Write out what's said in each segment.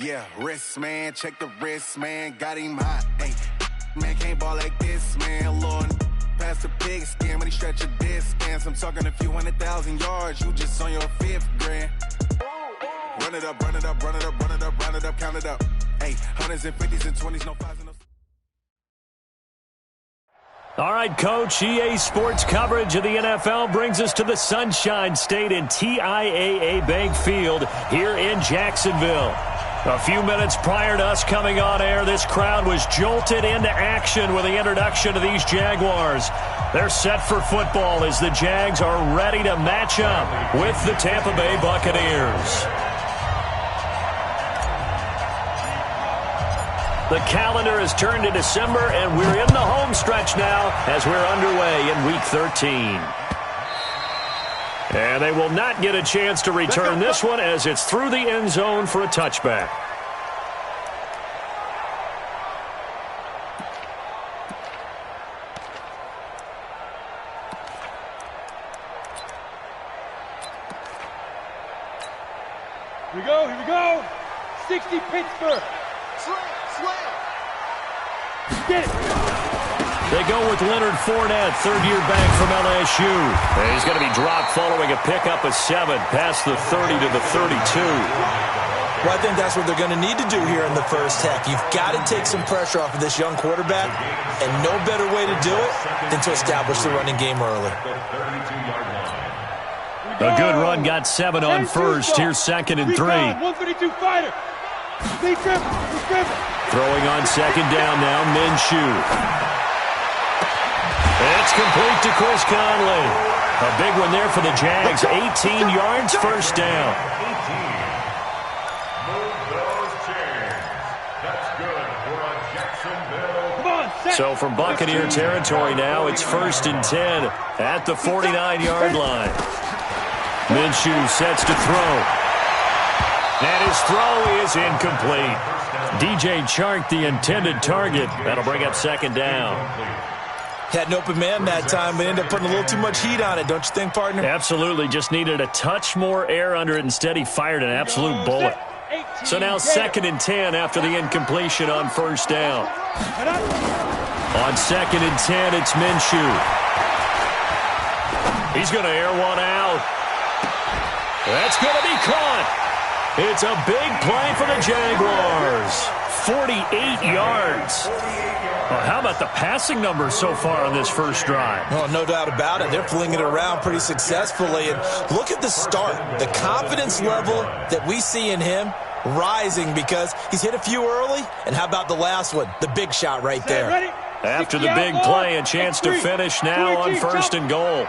Yeah, wrist, man, check the wrist, man, got him hot. Hey, man, can't ball like this, man. Lord, past the big skin when he stretch a distance. I'm talking a few 100,000 yards, you just on your 5th grand. Run it up, run it up, run it up, run it up, run it up, count it up. Hey, 100s and 50s and 20s, no 5s and no. All right, Coach, EA Sports coverage of the NFL brings us to the Sunshine State in TIAA Bank Field here in Jacksonville. A few minutes prior to us coming on air, this crowd was jolted into action with the introduction of these Jaguars. They're set for football as the Jags are ready to match up with the Tampa Bay Buccaneers. The calendar has turned to December, and we're in the home stretch now as we're underway in Week 13. And they will not get a chance to return this one as it's through the end zone for a touchback. Here we go. 60 Pittsburgh. Get it. They go with Leonard Fournette, third-year back from LSU. And he's going to be dropped following a pickup of 7 past the 30 to the 32. Well, I think that's what they're going to need to do here in the first half. You've got to take some pressure off of this young quarterback, and no better way to do it than to establish the running game early. A good run got 7 on first. Here's 2nd and 3. 132 fighter. Throwing on 2nd down now, Minshew. It's complete to Chris Conley. A big one there for the Jags. 18 yards, first down. So from Buccaneer territory now, it's 1st and 10 at the 49-yard line. Minshew sets to throw. And his throw is incomplete. DJ Chark, the intended target. That'll bring up 2nd down. Had an open man that time, but ended up putting a little too much heat on it, don't you think, partner? Absolutely. Just needed a touch more air under it. Instead, he fired an absolute bullet. So now 2nd and 10 after the incompletion on 1st down. On 2nd and 10, it's Minshew. He's going to air one out. That's going to be caught. It's a big play for the Jaguars. 48 yards. Well, how about the passing numbers so far on this first drive? Oh, no doubt about it. They're flinging it around pretty successfully. And look at the start. The confidence level that we see in him rising because he's hit a few early. And how about the last one? The big shot right there. After the big play, a chance to finish now on 1st and goal.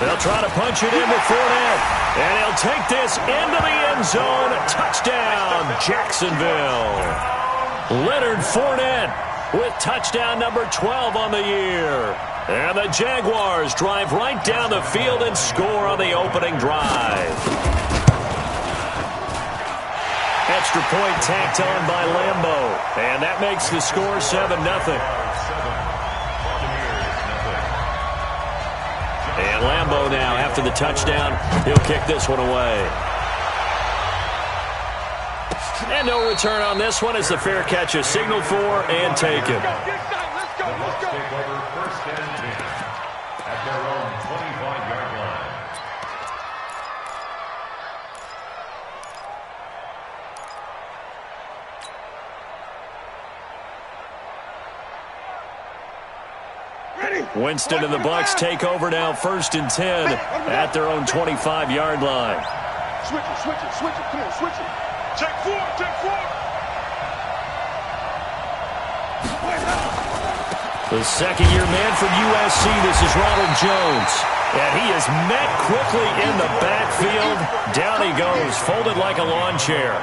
They'll try to punch it in with Fournette. And he'll take this into the end zone. Touchdown, Jacksonville. Leonard Fournette with touchdown number 12 on the year. And the Jaguars drive right down the field and score on the opening drive. Extra point tacked on by Lambeau. And that makes the score 7-0. And Lambeau now, after the touchdown, he'll kick this one away. And no return on this one as the fair catch is signaled for and taken. Let's go. At their own 25-yard line. Winston and the Bucs take over now, 1st and 10 at their own 25-yard line. Switch it. Come on, switch it. Take four. The second-year man from USC, this is Ronald Jones. And he is met quickly in the backfield. Down he goes, folded like a lawn chair.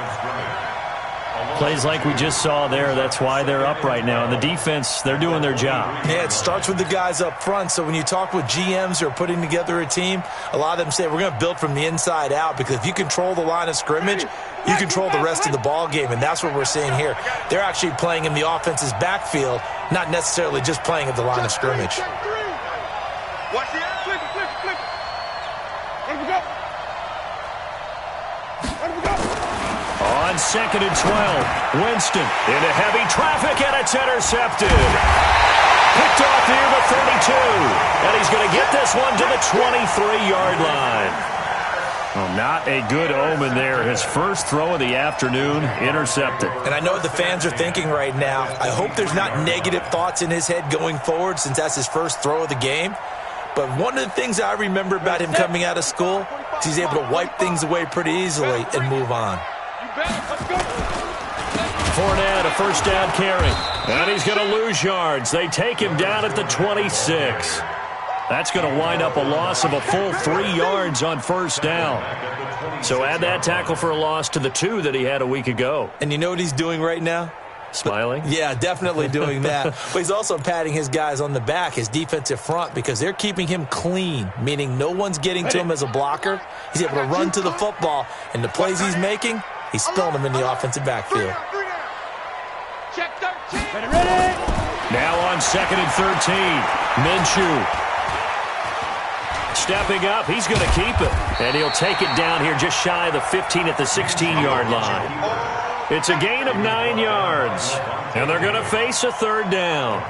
Plays like we just saw there. That's why they're up right now. And the defense, they're doing their job. Yeah, it starts with the guys up front. So when you talk with GMs who are putting together a team, a lot of them say we're going to build from the inside out because if you control the line of scrimmage, you control the rest of the ball game, and that's what we're seeing here. They're actually playing in the offense's backfield, not necessarily just playing at the line of scrimmage. Watch the air. Flip it. Let him go. On On 2nd and 12, Winston into heavy traffic, and it's intercepted. Picked off near the 32, and he's going to get this one to the 23-yard line. Well, not a good omen there. His first throw of the afternoon, intercepted. And I know what the fans are thinking right now. I hope there's not negative thoughts in his head going forward since that's his first throw of the game. But one of the things I remember about him coming out of school is he's able to wipe things away pretty easily and move on. Fournette, a first down carry. And he's going to lose yards. They take him down at the 26. That's going to wind up a loss of a full 3 yards on first down. So add that tackle for a loss to the 2 that he had a week ago. And you know what he's doing right now? Smiling? Yeah, definitely doing that. But he's also patting his guys on the back, his defensive front, because they're keeping him clean, meaning no one's getting to him as a blocker. He's able to run to the football, and the plays he's making, he's spilling them in the offensive backfield. Check 13. Ready? Now on 2nd and 13, Minshew. Stepping up, he's going to keep it. And he'll take it down here just shy of the 15 at the 16-yard line. It's a gain of 9 yards. And they're going to face a third down.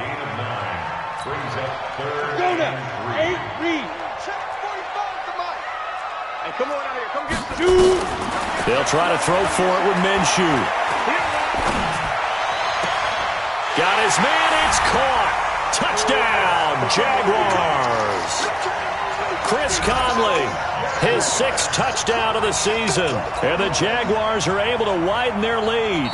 Go now. 8, read. Check 45 to Mike. Hey, come on out here. Come get the 2. They'll try to throw for it with Minshew. Got his man. It's caught. Touchdown, Jaguars. Chris Conley, his 6th touchdown of the season. And the Jaguars are able to widen their lead.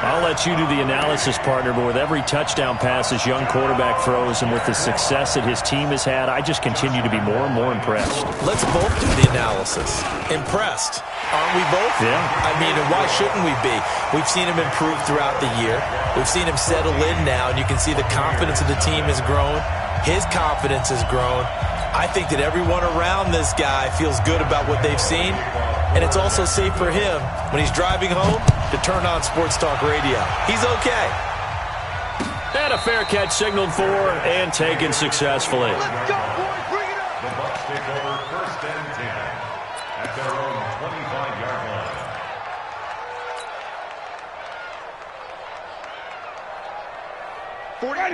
I'll let you do the analysis, partner, but with every touchdown pass this young quarterback throws and with the success that his team has had, I just continue to be more and more impressed. Let's both do the analysis. Impressed. Aren't we both? Yeah. I mean, and why shouldn't we be? We've seen him improve throughout the year. We've seen him settle in now, and you can see the confidence of the team has grown. His confidence has grown. I think that everyone around this guy feels good about what they've seen, and it's also safe for him when he's driving home to turn on Sports Talk Radio. He's okay. And a fair catch signaled for and taken successfully. Let's go, boys. Bring it up. The Bucs take over 1st and 10 at their own 25-yard line.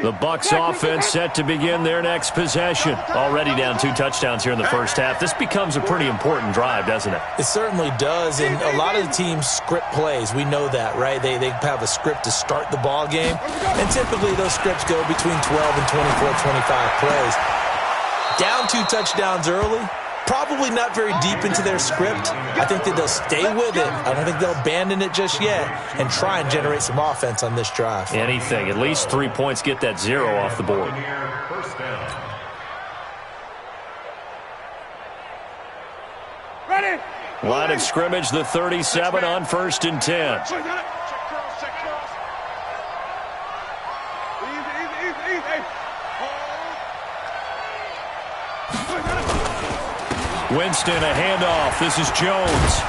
The Bucs offense set to begin their next possession. Already down 2 touchdowns here in the first half. This becomes a pretty important drive, doesn't it? It certainly does, and a lot of the teams script plays. We know that, right? They have a script to start the ball game, and typically those scripts go between 12 and 24, 25 plays. Down 2 touchdowns early, probably not very deep into their script. I think that they'll stay with it. I don't think they'll abandon it just yet and try and generate some offense on this drive. Anything. At least 3 points, get that 0 off the board. First down. Ready? Line of scrimmage, the 37 on 1st and 10. Check cross, check cross. Easy. Hey. Winston, a handoff. This is Jones.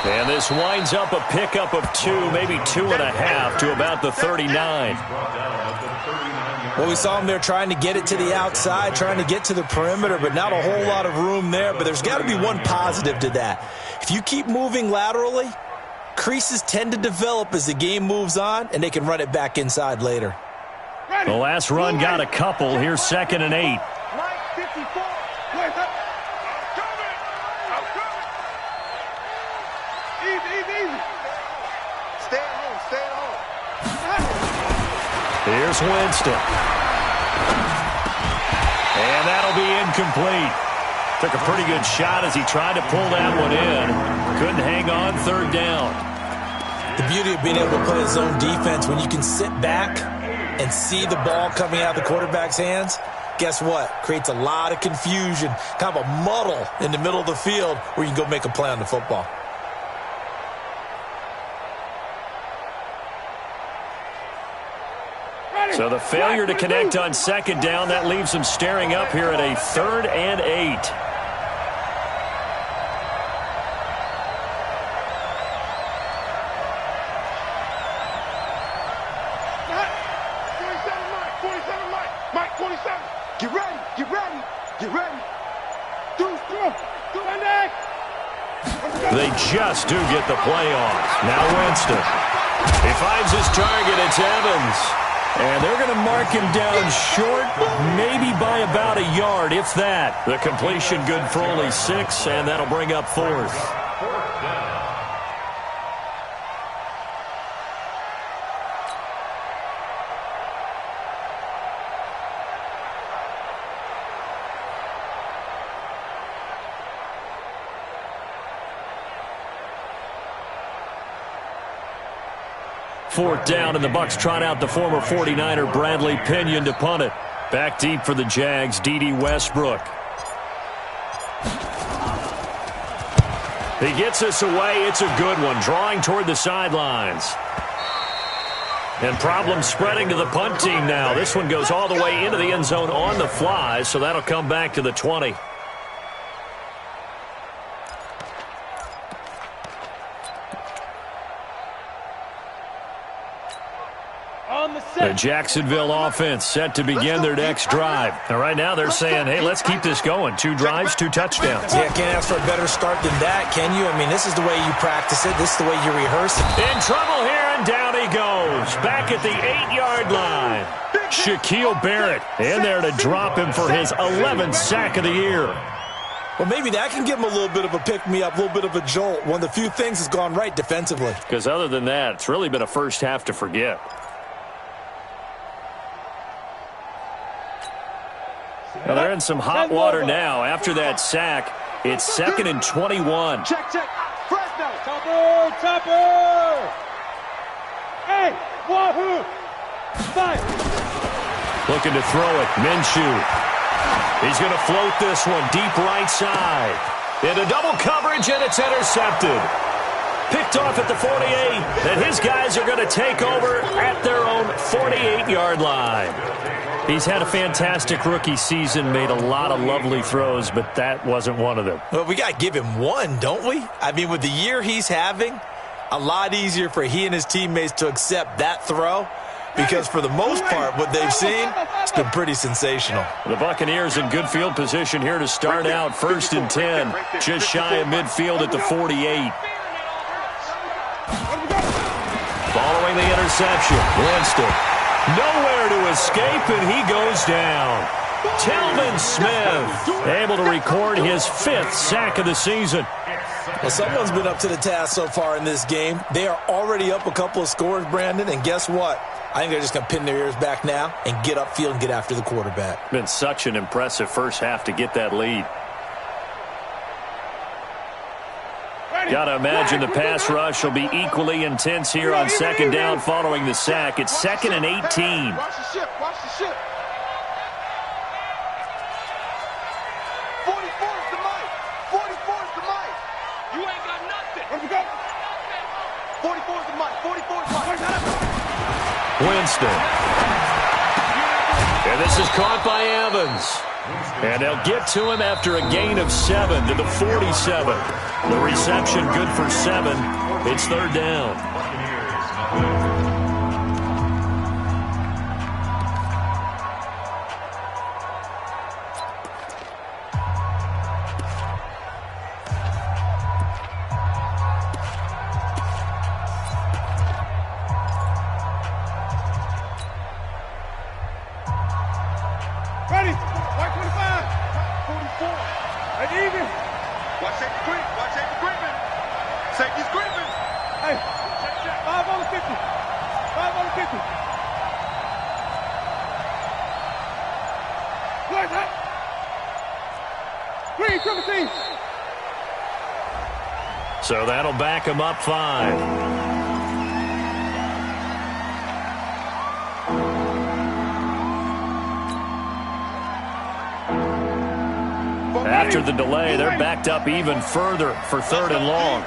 And this winds up a pickup of 2, maybe 2.5 to about the 39. Well, we saw him there trying to get it to the outside, trying to get to the perimeter, but not a whole lot of room there. But there's got to be one positive to that. If you keep moving laterally, creases tend to develop as the game moves on, and they can run it back inside later. The last run got a couple. Here's 2nd and 8. Mike 54. Easy. Stay at home. Here's Winston. And that'll be incomplete. Took a pretty good shot as he tried to pull that one in. Couldn't hang on 3rd down. The beauty of being able to play a zone defense, when you can sit back and see the ball coming out of the quarterback's hands, guess what? Creates a lot of confusion, kind of a muddle in the middle of the field where you can go make a play on the football. So the failure to connect on 2nd down, that leaves them staring up here at a 3rd and 8. Mike 47. Get ready. Dude, come on. Go, Sunday. Let's go. They just do get the play off. Now Winston. He finds his target. It's Evans. And they're going to mark him down short, maybe by about a yard, if that. The completion good for only 6, and that'll bring up 4th. Fourth down, and the Bucs trot out the former 49er Bradley Pinion to punt it. Back deep for the Jags, D.D. Westbrook. He gets us away. It's a good one, drawing toward the sidelines. And problem spreading to the punt team now. This one goes all the way into the end zone on the fly, so that'll come back to the 20. The Jacksonville offense set to begin their next drive. And right now they're saying, hey, let's keep this going. 2 drives, 2 touchdowns. Yeah, can't ask for a better start than that, can you? I mean, this is the way you practice it. This is the way you rehearse it. In trouble here, and down he goes. Back at the 8-yard line. Shaquille Barrett in there to drop him for his 11th sack of the year. Well, maybe that can give him a little bit of a pick-me-up, a little bit of a jolt. One of the few things that's gone right defensively. Because other than that, it's really been a first half to forget. Well, they're in some hot water now. After that sack, it's 2nd and 21. Check. Fresno. Topper. Hey, wahoo. Fire. Looking to throw it. Minshew. He's going to float this one deep right side. Into double coverage, and it's intercepted. Picked off at the 48, and his guys are going to take over at their own 48-yard line. He's had a fantastic rookie season, made a lot of lovely throws, but that wasn't one of them. Well, we got to give him one, don't we? I mean, with the year he's having, a lot easier for he and his teammates to accept that throw, because for the most part, what they've seen, it's been pretty sensational. The Buccaneers in good field position here to start out. 1st and 10, just shy of midfield at the 48. Following the interception, Winston. Nowhere to escape, and he goes down. Telvin Smith able to record his 5th sack of the season. Well, someone's been up to the task so far in this game. They are already up a couple of scores, Brandon, and guess what? I think they're just going to pin their ears back now and get upfield and get after the quarterback. Been such an impressive first half to get that lead. Got to imagine the pass rush will be equally intense here on 2nd down following the sack. It's 2nd and 18. Watch the ship. 44 is the mic. 44 is the mic. You ain't got nothing. Where'd we go? 44 is the mic. 44 is the mic. Winston. And this is caught by Evans. And they'll get to him after a gain of 7 to the 47. The reception good for 7. It's 3rd down. Ready? White 25. 44. And even. Watch safety grip. Watch safety gripping. Safety's gripping. Hey. 5 on the 50. 5 on the 50. Right, right. Green, 17. So that'll back him up 5. After the delay, they're backed up even further for 3rd and long.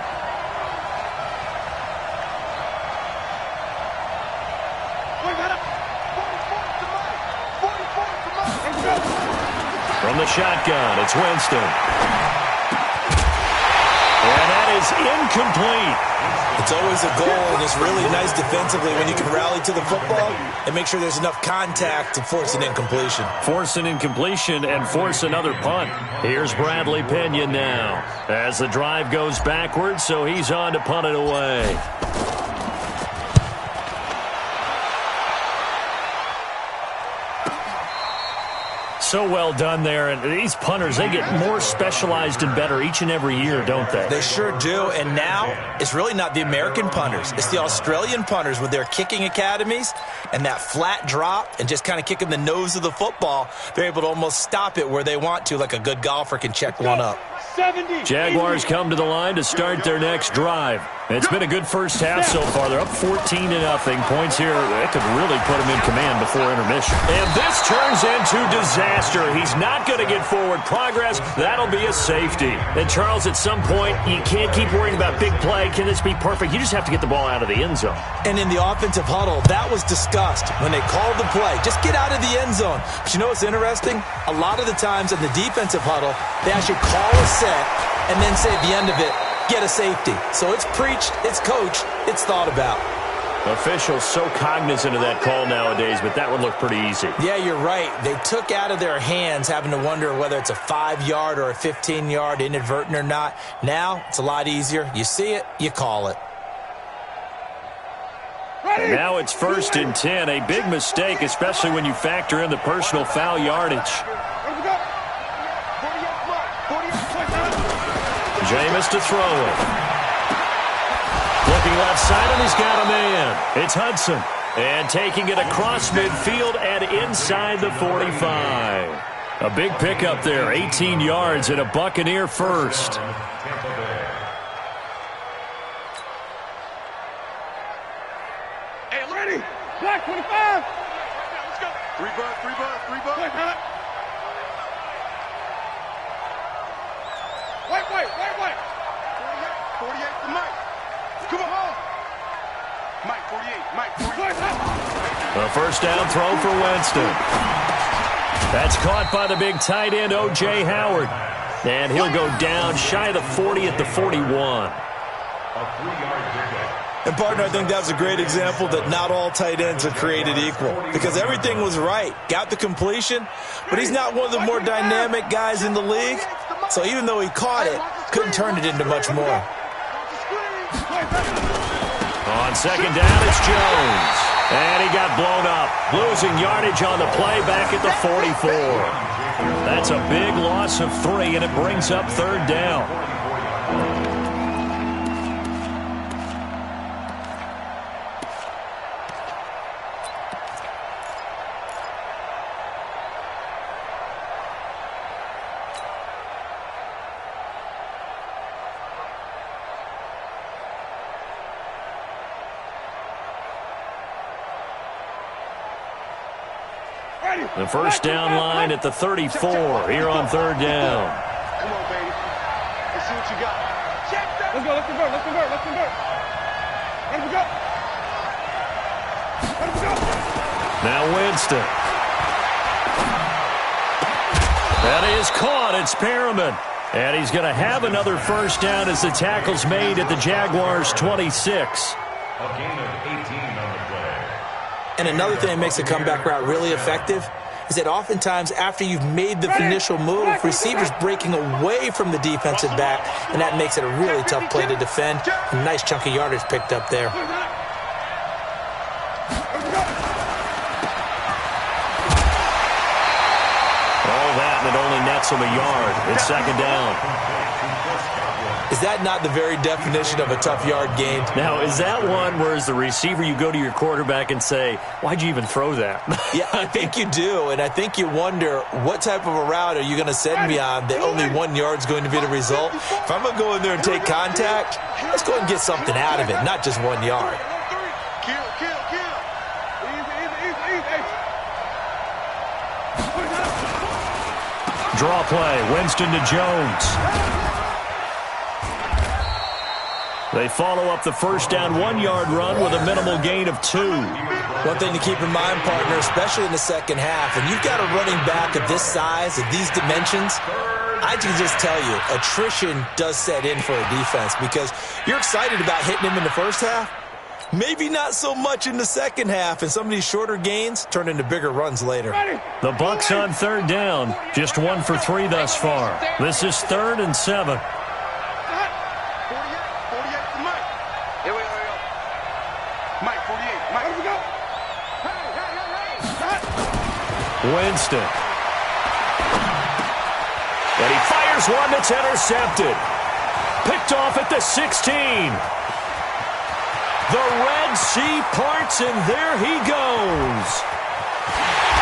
From the shotgun, it's Winston. And that is incomplete. It's always a goal, and it's really nice defensively when you can rally to the football and make sure there's enough contact to force an incompletion. Force an incompletion and force another punt. Here's Bradley Pena now as the drive goes backwards, so he's on to punt it away. So well done there, and these punters, they get more specialized and better each and every year, don't they? They sure do, and now it's really not the American punters. It's the Australian punters with their kicking academies and that flat drop and just kind of kicking the nose of the football. They're able to almost stop it where they want to, like a good golfer can check one up. Jaguars come to the line to start their next drive. It's been a good first half so far. They're up 14-0. Points here, that could really put them in command before intermission. And this turns into disaster. He's not going to get forward progress. That'll be a safety. And, Charles, at some point, you can't keep worrying about big play. Can this be perfect? You just have to get the ball out of the end zone. And in the offensive huddle, that was discussed when they called the play. Just get out of the end zone. But you know what's interesting? A lot of the times in the defensive huddle, they actually call a set and then say at the end of it, get a safety. So it's preached, it's coached, it's thought about. Officials so cognizant of that call nowadays, but that would look pretty easy. Yeah, you're right. They took out of their hands having to wonder whether it's a 5-yard or a 15-yard, inadvertent or not. Now, it's a lot easier. You see it, you call it. And now it's 1st and 10. A big mistake, especially when you factor in the personal foul yardage. Jameis to throw it. Looking left side, and he's got a man. It's Hudson. And taking it across midfield and inside the 45. A big pickup there, 18 yards and a Buccaneer first. Hey, ready? Black 25. Let's go. 3 bucks. Wait. 48 for Mike. Come on. Mike, 48. A first down throw for Winston. That's caught by the big tight end, O.J. Howard. And he'll go down shy of the 40 at the 41. And, partner, I think that's a great example that not all tight ends are created equal because everything was right. Got the completion, but he's not one of the more dynamic guys in the league. So even though he caught it, couldn't turn it into much more. On second down, it's Jones. And he got blown up. Losing yardage on the play back at the 44. That's a big loss of 3, and it brings up 3rd down. The first down line at the 34 here on 3rd down. Come on, baby. Let's see what you got. Let's go. Let's convert. Let him go. Now Winston. That is caught. It's Perriman. And he's going to have another first down as the tackle's made at the Jaguars' 26. A gain of 18 on the play. And another thing that makes a comeback route really effective is that oftentimes after you've made the initial move, receivers breaking away from the defensive back, and that makes it a really tough play to defend. A nice chunk of yardage picked up there. All that, and it only nets him a yard. It's 2nd down. Is that not the very definition of a tough yard gain? Now, is that one where as the receiver you go to your quarterback and say, why'd you even throw that? Yeah, I think you do, and I think you wonder what type of a route are you going to send me on that only 1 yard's going to be the result? If I'm going to go in there and take contact, let's go and get something out of it, not just 1 yard. Kill. Easy. Draw play, Winston to Jones. They follow up the first down 1-yard run with a minimal gain of 2. One thing to keep in mind, partner, especially in the second half, when you've got a running back of this size, of these dimensions, I can just tell you, attrition does set in for a defense because you're excited about hitting him in the first half. Maybe not so much in the second half, and some of these shorter gains turn into bigger runs later. The Bucs on third down. Just 1 for 3 thus far. This is 3rd and 7. Winston. And he fires one that's intercepted. Picked off at the 16. The Red Sea parts, and there he goes.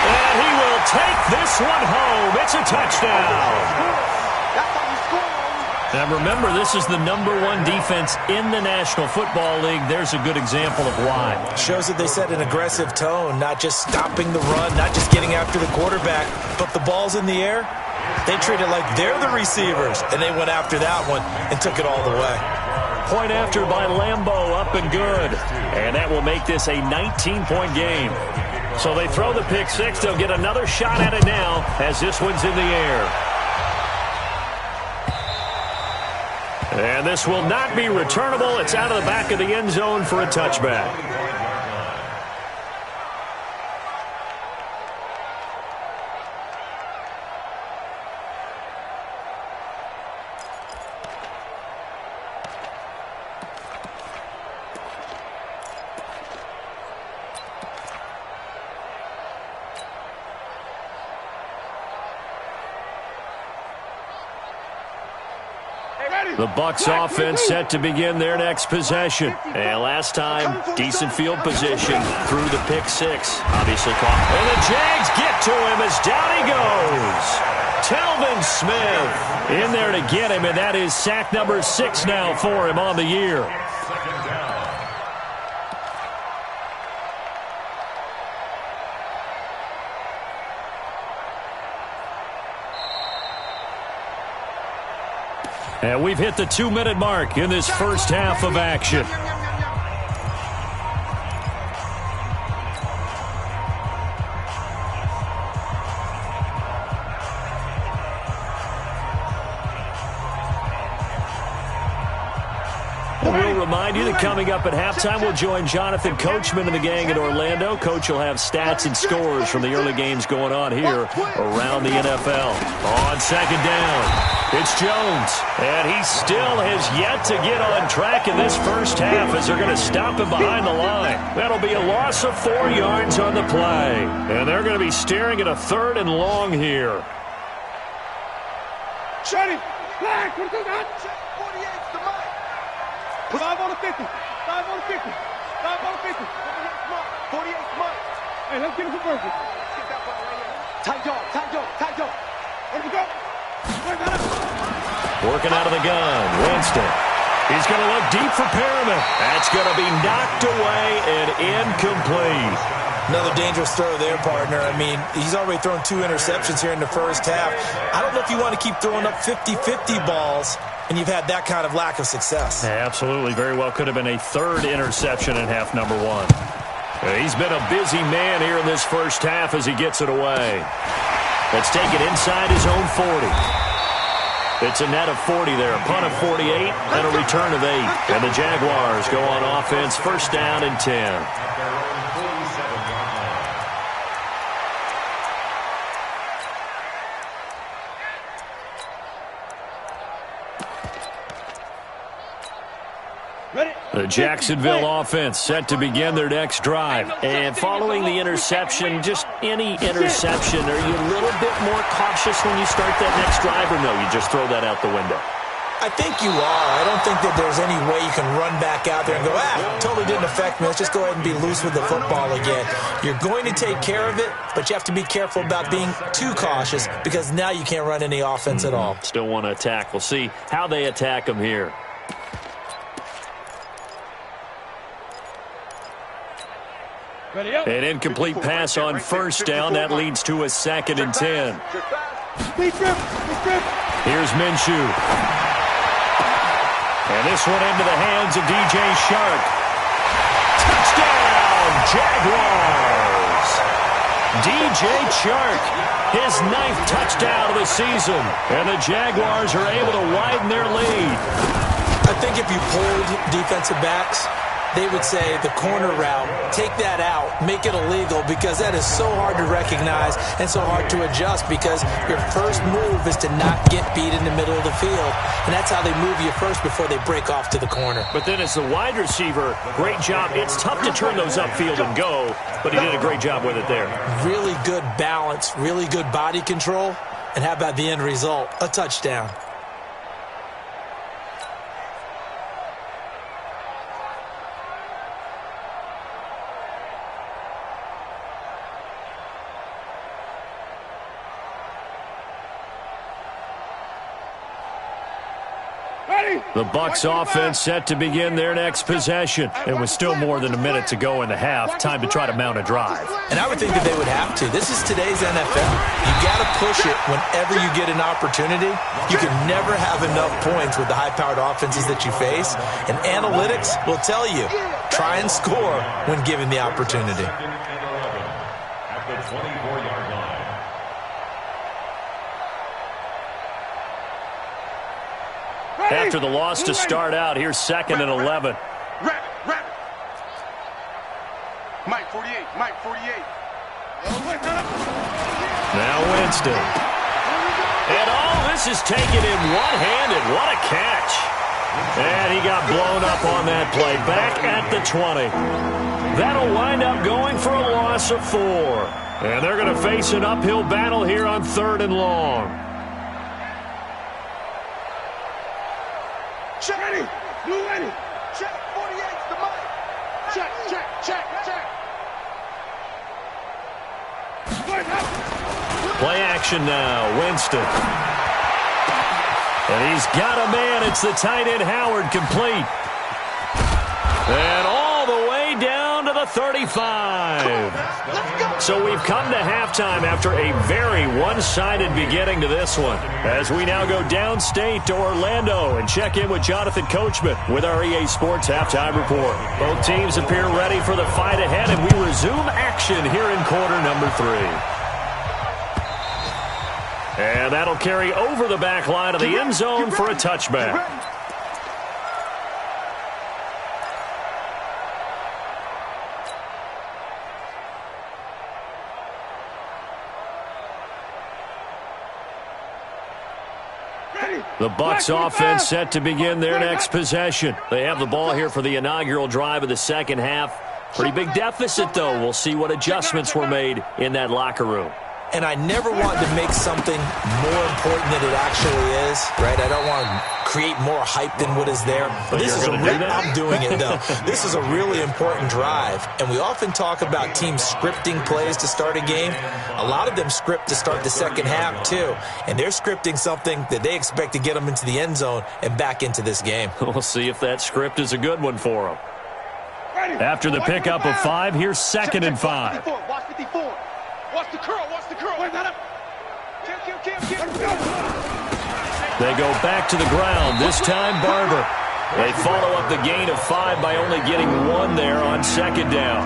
And he will take this one home. It's a touchdown. And remember, this is the #1 defense in the National Football League. There's a good example of why. Shows that they set an aggressive tone, not just stopping the run, not just getting after the quarterback, but the ball's in the air. They treat it like they're the receivers, and they went after that one and took it all the way. Point after by Lambeau, up and good. And that will make this a 19-point game. So they throw the pick six. They'll get another shot at it now as this one's in the air. And this will not be returnable. It's out of the back of the end zone for a touchback. The Bucs offense set to begin their next possession. And last time, decent field position through the pick six. Obviously caught. And the Jags get to him as down he goes. Telvin Smith in there to get him, and that is sack number 6 now for him on the year. And we've hit the 2-minute mark in this first half of action. We'll remind you that coming up at halftime, we'll join Jonathan Coachman and the gang in Orlando. Coach will have stats and scores from the early games going on here around the NFL. On second down, it's Jones, and he still has yet to get on track in this first half as they're going to stop him behind the line. That'll be a loss of 4 yards on the play, and they're going to be staring at a 3rd and long here. Shut him! Flag! 48's the mark! 5 on the 50! 5 on the 50! 5 on the 50! 48's mark! Hey, let's get him for Berkeley. Get that ball right here. Tight jaw, tight jaw, tight jaw. Where we go? Working out of the gun, Winston. He's going to look deep for Perriman. That's going to be knocked away and incomplete. Another dangerous throw there, partner. I mean, he's already thrown 2 interceptions here in the first half. I don't know if you want to keep throwing up 50-50 balls, and you've had that kind of lack of success. Absolutely. Very well could have been a 3rd interception in half number 1. He's been a busy man here in this first half as he gets it away. Let's take it inside his own 40. It's a net of 40 there, a punt of 48, and a return of 8. And the Jaguars go on offense, first down and 10. The Jacksonville offense set to begin their next drive. And following the interception, just any interception, are you a little bit more cautious when you start that next drive, or no, you just throw that out the window? I think you are. I don't think that there's any way you can run back out there and go, totally didn't affect me. Let's just go ahead and be loose with the football again. You're going to take care of it, but you have to be careful about being too cautious because now you can't run any offense at all. Still want to attack. We'll see how they attack them here. An incomplete pass on first down. That leads to a 2nd and 10. Here's Minshew. And this one into the hands of DJ Shark. Touchdown, Jaguars. DJ Chark, his 9th touchdown of the season. And the Jaguars are able to widen their lead. I think if you polled defensive backs, they would say the corner route, take that out, make it illegal, because that is so hard to recognize and so hard to adjust, because your first move is to not get beat in the middle of the field. And that's how they move you first before they break off to the corner. But then as the wide receiver, great job. It's tough to turn those upfield and go, but he did a great job with it there. Really good balance, really good body control. And how about the end result? A touchdown. The Bucs offense set to begin their next possession. And with still more than a minute to go in the half, time to try to mount a drive. And I would think that they would have to. This is today's NFL. You got to push it whenever you get an opportunity. You can never have enough points with the high-powered offenses that you face. And analytics will tell you, try and score when given the opportunity. At the 24-yard line. After the loss to start out, here's 2nd and 11. Rabbit. Mike 48. Now Winston. And all this is taken in one-handed. What a catch. And he got blown up on that play. Back at the 20. That'll wind up going for a loss of 4. And they're going to face an uphill battle here on 3rd and long. Check. Blue ready. Check. 48's the mic. Check. Play action now. Winston. And he's got a man. It's the tight end Howard, complete. And all the way down to the 35. So we've come to halftime after a very one-sided beginning to this one, as we now go downstate to Orlando and check in with Jonathan Coachman with our EA Sports Halftime Report. Both teams appear ready for the fight ahead, and we resume action here in quarter number 3. And that'll carry over the back line of the end zone for a touchback. The Bucs offense set to begin their next possession. They have the ball here for the inaugural drive of the second half. Pretty big deficit, though. We'll see what adjustments were made in that locker room. And I never want to make something more important than it actually is, right? I don't want to create more hype than what is there. But this is I'm doing it, though. This is a really important drive. And we often talk about teams scripting plays to start a game. A lot of them script to start the second half, too. And they're scripting something that they expect to get them into the end zone and back into this game. We'll see if that script is a good one for them. After the pickup of 5, here's 2nd and 5. Watch 54. Watch the curl. Wait, not up. They go back to the ground, this time Barber. They follow up the gain of 5 by only getting 1 there on 2nd down.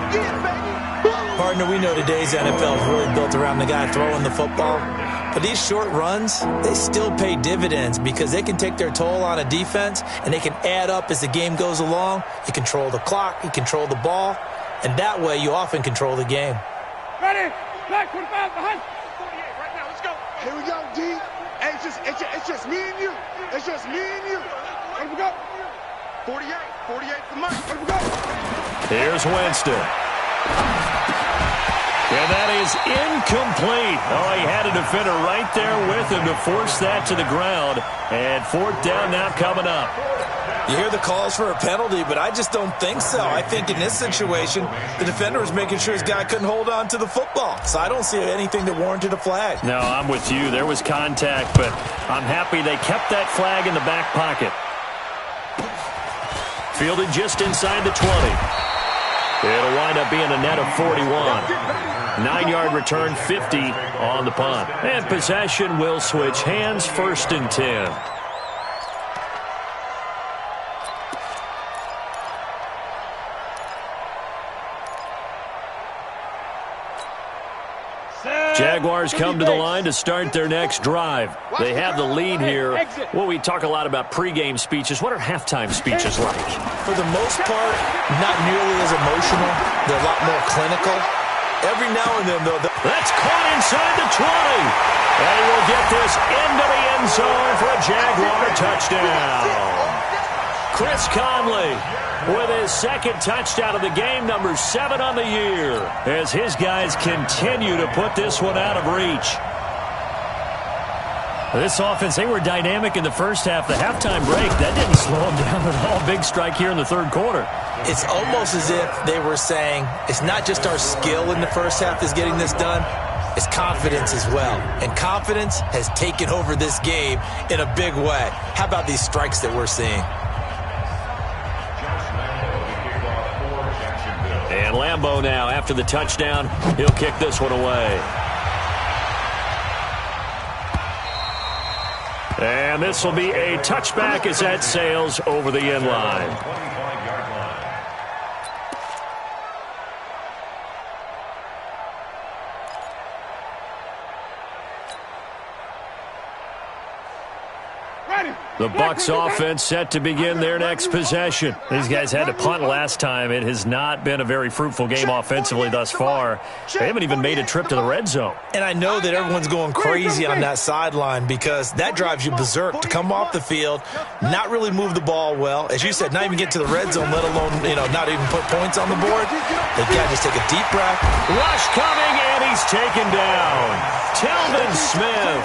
Partner, we know today's NFL is really built around the guy throwing the football. But these short runs, they still pay dividends because they can take their toll on a defense and they can add up as the game goes along. You control the clock, you control the ball, and that way you often control the game. Ready? Black 45 behind. 48 right now. Let's go. Here we go, D. Hey, it's just me and you. It's just me and you. Here we go. 48 for Mike. Here we go. Here's Winston. And that is incomplete. Oh, he had a defender right there with him to force that to the ground. And 4th down now coming up. You hear the calls for a penalty, but I just don't think so. I think in this situation, the defender was making sure his guy couldn't hold on to the football. So I don't see anything that warranted a flag. No, I'm with you. There was contact, but I'm happy they kept that flag in the back pocket. Fielded just inside the 20. It'll wind up being a net of 41. 9-yard return, 50 on the punt. And possession will switch hands, 1st and 10. Jaguars come to the line to start their next drive. They have the lead here. Well, we talk a lot about pregame speeches. What are halftime speeches like? For the most part, not nearly as emotional. They're a lot more clinical. Every now and then, though. That's caught inside the 20. And he will get this into the end zone for a Jaguar touchdown. Chris Conley with his second touchdown of the game, number 7 on the year, as his guys continue to put this one out of reach. This offense, they were dynamic in the first half. The halftime break, that didn't slow them down at all. Big strike here in the third quarter. It's almost as if they were saying, it's not just our skill in the first half that's getting this done, it's confidence as well. And confidence has taken over this game in a big way. How about these strikes that we're seeing? And Lambeau now, after the touchdown, he'll kick this one away. And this will be a touchback as that sails over the end line. The Bucs offense set to begin their next possession. These guys had to punt last time. It has not been a very fruitful game offensively thus far. They haven't even made a trip to the red zone. And I know that everyone's going crazy on that sideline because that drives you berserk to come off the field, not really move the ball well. As you said, not even get to the red zone, let alone, not even put points on the board. They've got to just take a deep breath. Rush coming, and he's taken down. Telvin Smith,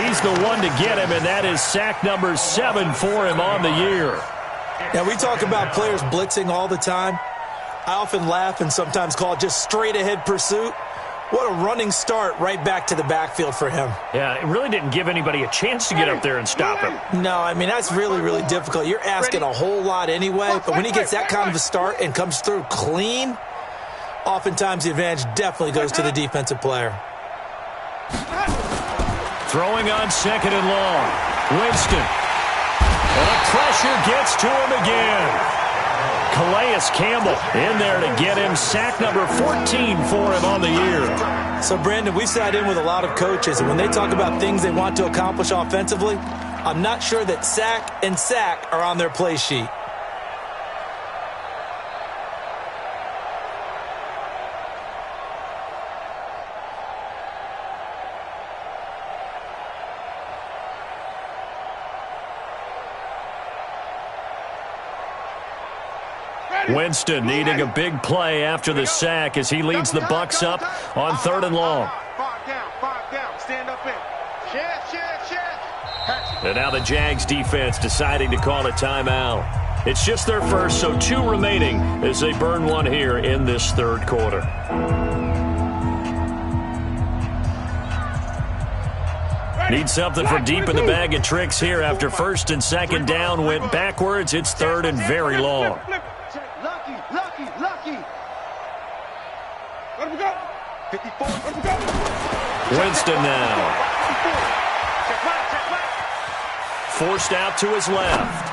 he's the one to get him, and that is sack number 7 for him on the year. Now, we talk about players blitzing all the time. I often laugh and sometimes call it just straight-ahead pursuit. What a running start right back to the backfield for him. Yeah, it really didn't give anybody a chance to get up there and stop him. No, I mean, that's really, really difficult. You're asking a whole lot anyway, but when he gets that kind of a start and comes through clean, oftentimes the advantage definitely goes to the defensive player. Throwing on 2nd and long. Winston. And the pressure gets to him again. Calais Campbell in there to get him sack number 14 for him on the year. So, Brandon, we sat in with a lot of coaches, and when they talk about things they want to accomplish offensively, I'm not sure that sack and sack are on their play sheet. Winston needing a big play after the sack as he leads the Bucs up on 3rd and long. 5 down, stand up in. And now the Jags defense deciding to call a timeout. It's just their first, so 2 remaining as they burn one here in this third quarter. Need something for deep in the bag of tricks here after 1st and 2nd down went backwards. It's 3rd and very long. Lucky. Let him go. 54. Let him go. Winston now. Forced out to his left.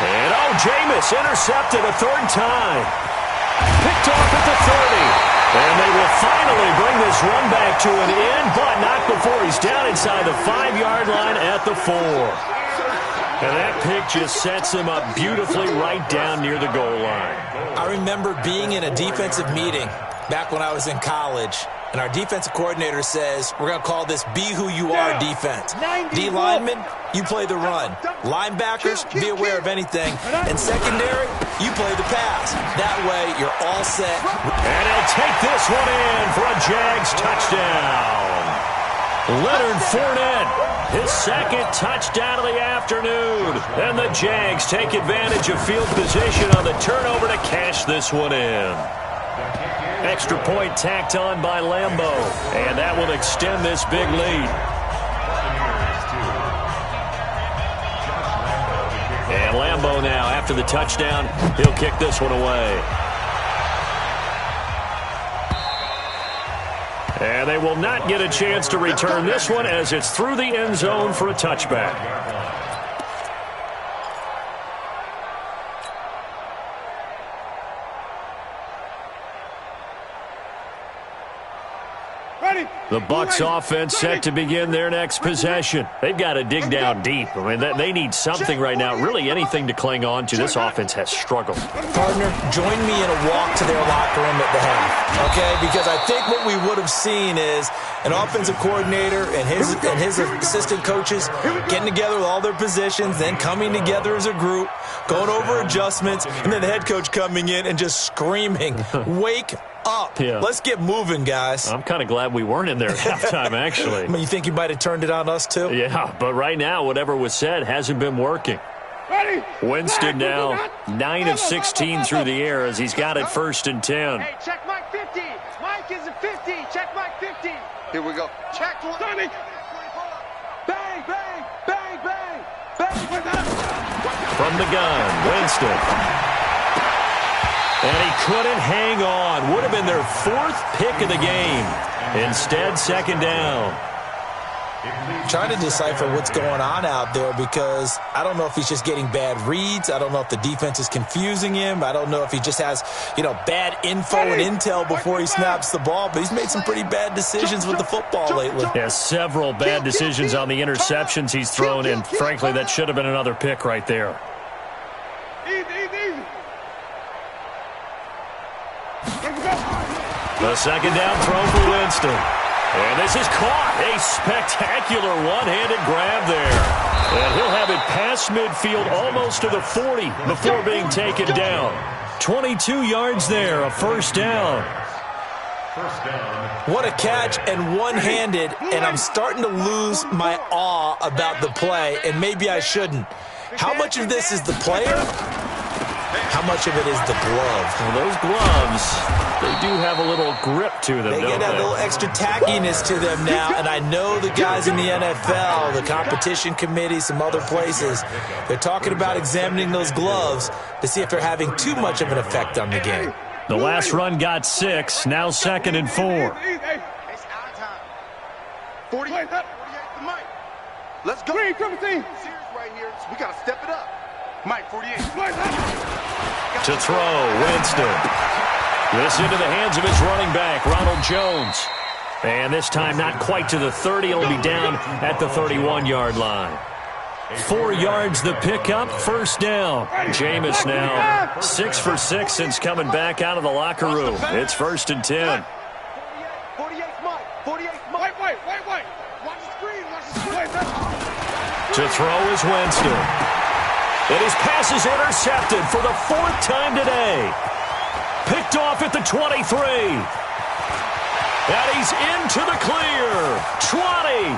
And, Jameis intercepted a 3rd time. Picked off at the 30. And they will finally bring this run back to an end, but not before he's down inside the 5-yard line at the 4. And that pick just sets him up beautifully right down near the goal line. I remember being in a defensive meeting back when I was in college, and our defensive coordinator says, we're going to call this Be Who You Are defense. D linemen, you play the run. Linebackers, be aware of anything. And secondary, you play the pass. That way, you're all set. And he'll take this one in for a Jags touchdown. Leonard Fournette, his 2nd touchdown of the afternoon. And the Jags take advantage of field position on the turnover to cash this one in. Extra point tacked on by Lambeau. And that will extend this big lead. And Lambeau now, after the touchdown, he'll kick this one away. And they will not get a chance to return this one as it's through the end zone for a touchback. The Bucs offense set to begin their next possession. They've got to dig down deep. I mean, they need something right now, really anything to cling on to. This offense has struggled. Partner, join me in a walk to their locker room at the half, okay? Because I think what we would have seen is an offensive coordinator and his assistant coaches getting together with all their positions, then coming together as a group, going over adjustments, and then the head coach coming in and just screaming, wake up. Yeah. Let's get moving, guys. I'm kind of glad we weren't in there at halftime, actually. I mean, you think he might have turned it on us, too? Yeah, but right now, whatever was said hasn't been working. Winston now 9 of 16 through the air as he's got it 1st and 10. Hey, check Mike 50. Mike is a 50. Check Mike 50. Here we go. Check 20. Bang, bang, bang, bang, bang. From the gun, Winston. And he couldn't hang on. Would have been their 4th pick of the game. Instead, 2nd down. Trying to decipher what's going on out there because I don't know if he's just getting bad reads. I don't know if the defense is confusing him. I don't know if he just has, bad info and intel before he snaps the ball. But he's made some pretty bad decisions with the football lately. Yeah, several bad decisions on the interceptions he's thrown, and frankly, that should have been another pick right there. Easy. The 2nd down throw for Winston. And this is caught. A spectacular one-handed grab there. And he'll have it past midfield almost to the 40 before being taken down. 22 yards there, a 1st down. What a catch and one-handed, and I'm starting to lose my awe about the play, and maybe I shouldn't. How much of this is the player? How much of it is the glove? Well, those gloves, they do have a little grip to them, They don't get a little extra tackiness to them now, and I know the guys in the NFL, the competition committee, some other places, they're talking about examining those gloves to see if they're having too much of an effect on the game. The last run got 6, now 2nd and 4. It's out of time. 48 to Mike. Let's go. Green, 17. Series right here. We got to step it up. Mike, 48. To throw, Winston. This into the hands of his running back, Ronald Jones. And this time not quite to the 30. It'll be down at the 31-yard line. 4 yards the pickup, 1st down. Jameis now 6 for 6 since coming back out of the locker room. It's 1st and 10. 48 Mike. 48 Mike. Wait. Watch the screen. To throw is Winston. And his pass is intercepted for the 4th time today. Picked off at the 23. And he's into the clear. 20,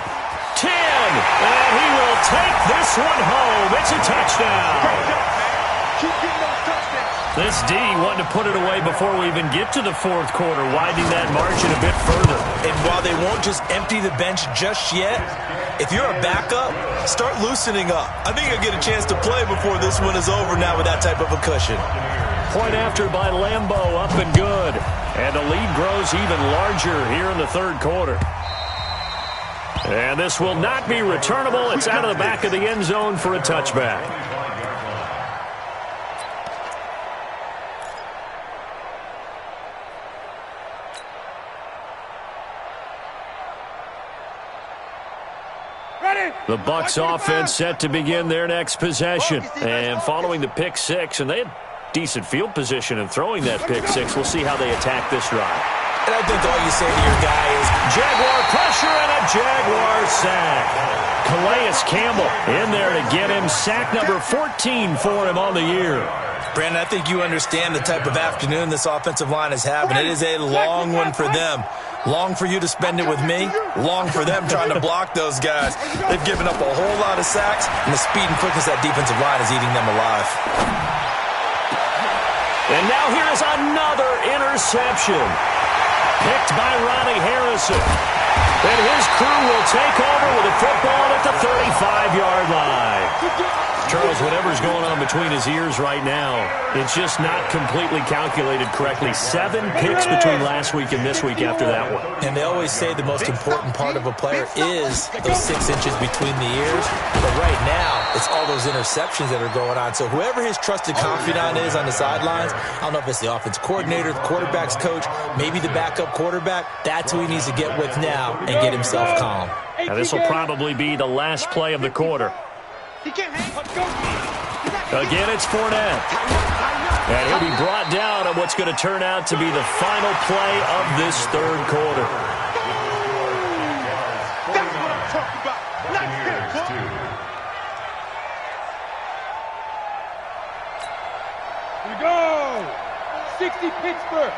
10, and he will take this one home. It's a touchdown. Keep getting those touchdowns. This D wanted to put it away before we even get to the 4th quarter, widening that margin a bit further. And while they won't just empty the bench just yet, if you're a backup, start loosening up. I think you'll get a chance to play before this one is over now with that type of a cushion. Point after by Lambeau, up and good. And the lead grows even larger here in the 3rd quarter. And this will not be returnable. It's out of the back of the end zone for a touchback. The Bucs offense set to begin their next possession. And following the pick 6, and they had decent field position in throwing that pick 6. We'll see how they attack this drive. And I think all you say to your guy is, Jaguar pressure and a Jaguar sack. Calais Campbell in there to get him. Sack number 14 for him on the year. Brandon, I think you understand the type of afternoon this offensive line is having. It is a long one for them. Long for you to spend it with me. Long for them trying to block those guys. They've given up a whole lot of sacks, and the speed and quickness of that defensive line is eating them alive. And now here is another interception. Picked by Ronnie Harrison. And his crew will take over with a football at the 35-yard line. Charles, whatever's going on between his ears right now, it's just not completely calculated correctly. 7 picks between last week and this week after that one. And they always say the most important part of a player is those 6 inches between the ears. But right now, it's all those interceptions that are going on. So whoever his trusted confidant is on the sidelines, I don't know if it's the offense coordinator, the quarterback's coach, maybe the backup quarterback, that's who he needs to get with now and get himself calm. Now, this will probably be the last play of the quarter. Again, it's Fournette. And he'll be brought down on what's going to turn out to be the final play of this third quarter. That's what I'm talking about. Nice hit, boy. Here we go. 60 Pittsburgh.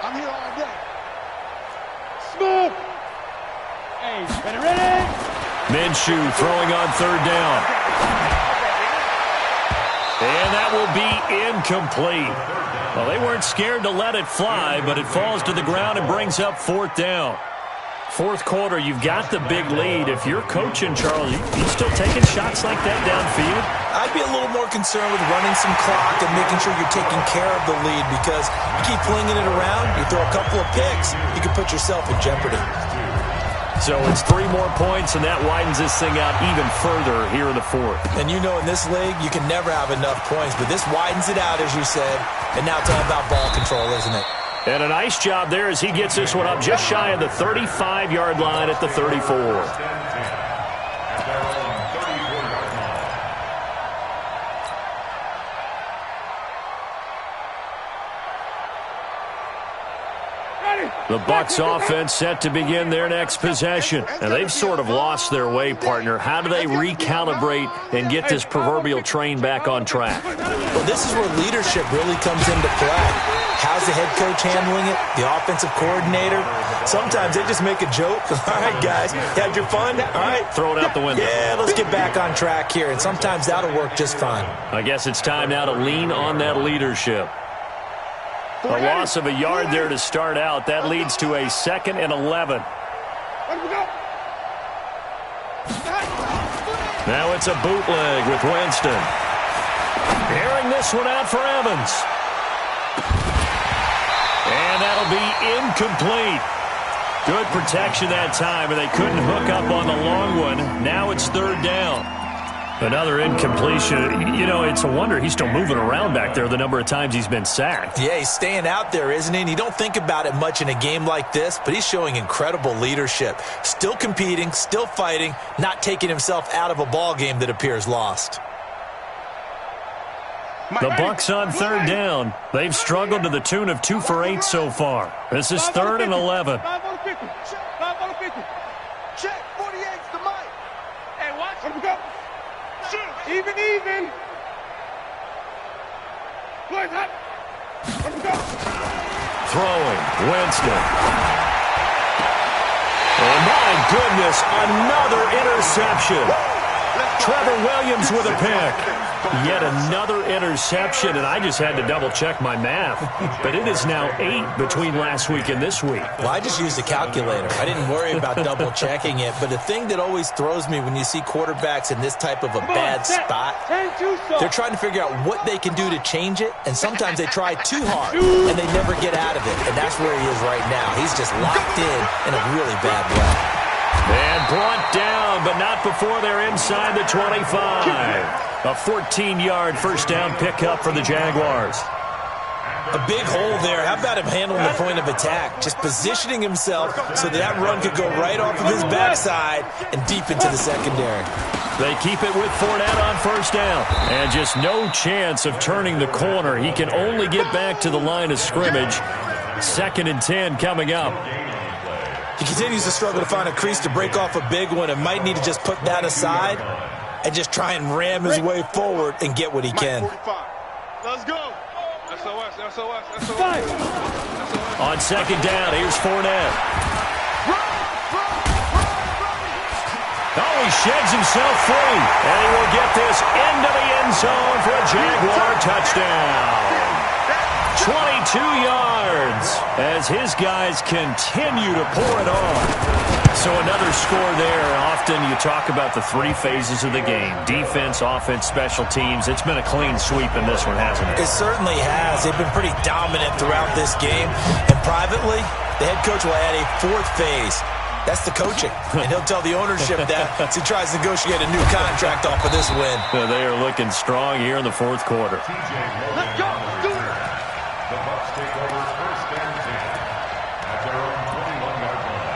I'm here all day. Smoke. Hey, ready? Minshew throwing on third down. And that will be incomplete. Well, they weren't scared to let it fly, but it falls to the ground and brings up fourth down. Fourth quarter, you've got the big lead. If you're coaching, Charles, you still taking shots like that downfield? I'd be a little more concerned with running some clock and making sure you're taking care of the lead, because you keep flinging it around, you throw a couple of picks, you can put yourself in jeopardy. So it's 3 more points, and that widens this thing out even further here in the fourth. And you know in this league, you can never have enough points, but this widens it out, as you said, and now it's all about ball control, isn't it? And a nice job there as he gets this one up just shy of the 35-yard line at the 34. The Bucs offense set to begin their next possession. And they've sort of lost their way, partner. How do they recalibrate and get this proverbial train back on track? Well, this is where leadership really comes into play. How's the head coach handling it? The offensive coordinator? Sometimes they just make a joke. All right, guys, you had your fun? All right. Throw it out the window. Yeah, let's get back on track here. And sometimes that'll work just fine. I guess it's time now to lean on that leadership. A loss of a yard there to start out. That leads to a 2nd and 11. Now it's a bootleg with Winston. Airing this one out for Evans. And that'll be incomplete. Good protection that time, and they couldn't hook up on the long one. Now it's 3rd down. Another incompletion. You know, it's a wonder he's still moving around back there the number of times he's been sacked. Yeah, he's staying out there, isn't he? And you don't think about it much in a game like this, but he's showing incredible leadership. Still competing, still fighting, not taking himself out of a ball game that appears lost. The Bucs on 3rd down. They've struggled to the tune of 2 for 8 so far. This is 3rd and 11. 5 on 50. 5 on 50. Check. 48's the mic. Hey, watch. Here we go. Even. Play hot. Here we go. Throwing. Winston. Oh, my goodness. Another interception. Trevor Williams with a pick. Yet another interception, and I just had to double-check my math. But it is now 8 between last week and this week. Well, I just used a calculator. I didn't worry about double-checking it. But the thing that always throws me when you see quarterbacks in this type of a bad spot, they're trying to figure out what they can do to change it, and sometimes they try too hard, and they never get out of it. And that's where he is right now. He's just locked in a really bad way. And brought down, but not before they're inside the 25. A 14-yard first down pickup for the Jaguars. A big hole there. How about him handling the point of attack? Just positioning himself so that run could go right off of his backside and deep into the secondary. They keep it with Fournette on first down. And just no chance of turning the corner. He can only get back to the line of scrimmage. 2nd and 10 coming up. He continues to struggle to find a crease to break off a big one and might need to just put that aside and just try and ram his way forward and get what he can. Let's go. SOS. On 2nd down, here's Fournette. Oh, he sheds himself free. And he will get this into the end zone for a Jaguar touchdown. 22 yards as his guys continue to pour it on. So another score there. Often you talk about the three phases of the game: defense, offense, special teams. It's been a clean sweep in this one, hasn't it? It certainly has. They've been pretty dominant throughout this game. And privately, the head coach will add a fourth phase. That's the coaching. And he'll tell the ownership that as he tries to negotiate a new contract off of this win. They are looking strong here in the fourth quarter. Let's go. Do it. The Bucs take over first and 10 at their own 21-yard line.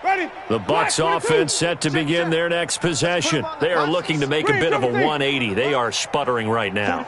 Ready? The Bucs offense set to begin their next possession. They are looking to make a bit of a 180. They are sputtering right now.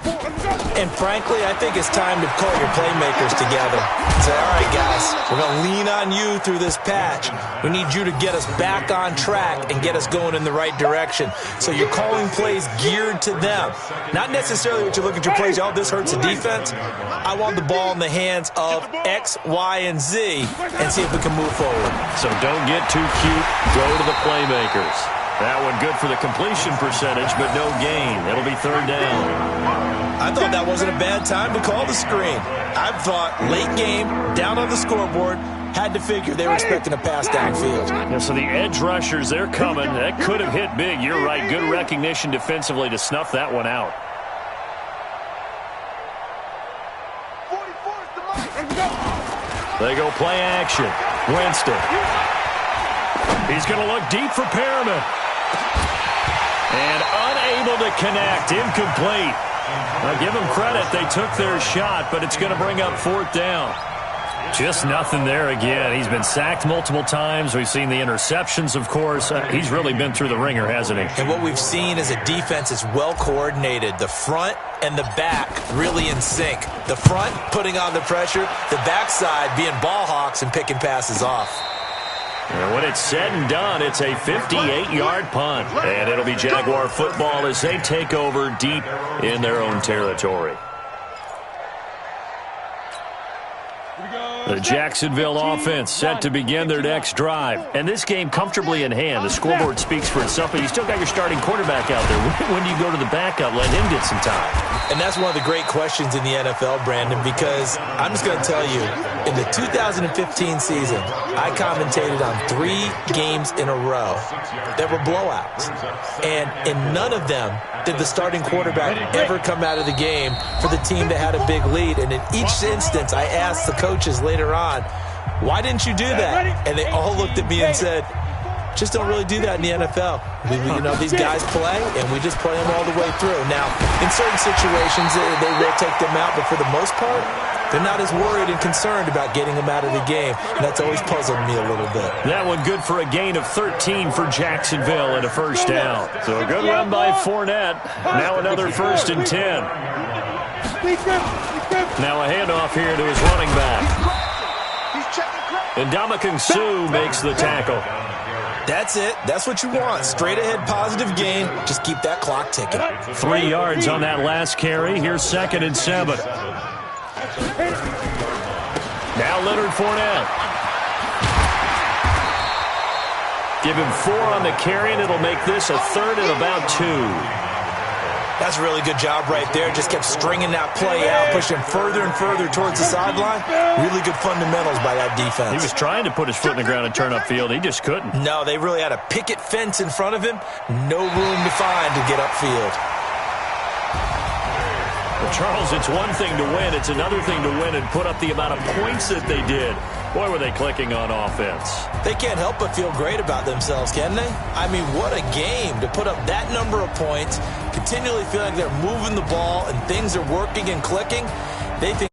And frankly, I think it's time to call your playmakers together. Say, all right, guys, we're going to lean on you through this patch. We need you to get us back on track and get us going in the right direction. So you're calling plays geared to them. Not necessarily what you look at your plays, oh, this hurts the defense. I want the ball in the hands of X, Y, and Z and see if we can move forward. So don't get too cute. Go to the playmakers. That one good for the completion percentage, but no gain. It'll be third down. I thought that wasn't a bad time to call the screen. I thought late game, down on the scoreboard, had to figure they were expecting a pass downfield. Yeah, so the edge rushers, they're coming. That could have hit big. You're right. Good recognition defensively to snuff that one out. 44 is the mark. They go play action. Winston. He's going to look deep for Perriman. And unable to connect. Incomplete. Now, give them credit. They took their shot, but it's going to bring up fourth down. Just nothing there again. He's been sacked multiple times. We've seen the interceptions, of course. He's really been through the ringer, hasn't he? And what we've seen is a defense that's well coordinated. The front and the back really in sync. The front putting on the pressure, the backside being ball hawks and picking passes off. And when it's said and done, it's a 58-yard punt. And it'll be Jaguar football as they take over deep in their own territory. The Jacksonville offense set to begin their next drive. And this game comfortably in hand. The scoreboard speaks for itself, but you still got your starting quarterback out there. When do you go to the backup, let him get some time? And that's one of the great questions in the NFL, Brandon, because I'm just going to tell you, in the 2015 season, I commentated on 3 games in a row that were blowouts. And in none of them did the starting quarterback ever come out of the game for the team that had a big lead. And in each instance, I asked the coaches later on, why didn't you do that? And they all looked at me and said, just don't really do that in the NFL. These guys play, and we just play them all the way through. Now, in certain situations, they will take them out, but for the most part, they're not as worried and concerned about getting them out of the game, and that's always puzzled me a little bit. That one good for a gain of 13 for Jacksonville and a first down. So a good run by Fournette. Now another first and 10. Now a handoff here to his running back. And Dmx-0365 makes the tackle. That's it. That's what you want. Straight ahead positive gain. Just keep that clock ticking. 3 yards on that last carry. Here's 2nd and 7. Now Leonard Fournette. Give him 4 on the carry, and it'll make this a 3rd and about 2. That's a really good job right there. Just kept stringing that play out, pushing further and further towards the sideline. Really good fundamentals by that defense. He was trying to put his foot in the ground and turn upfield. He just couldn't. No, they really had a picket fence in front of him. No room to find to get upfield. Well, Charles, it's one thing to win. It's another thing to win and put up the amount of points that they did. Boy, were they clicking on offense. They can't help but feel great about themselves, can they? I mean, what a game to put up that number of points, continually feeling like they're moving the ball and things are working and clicking. They think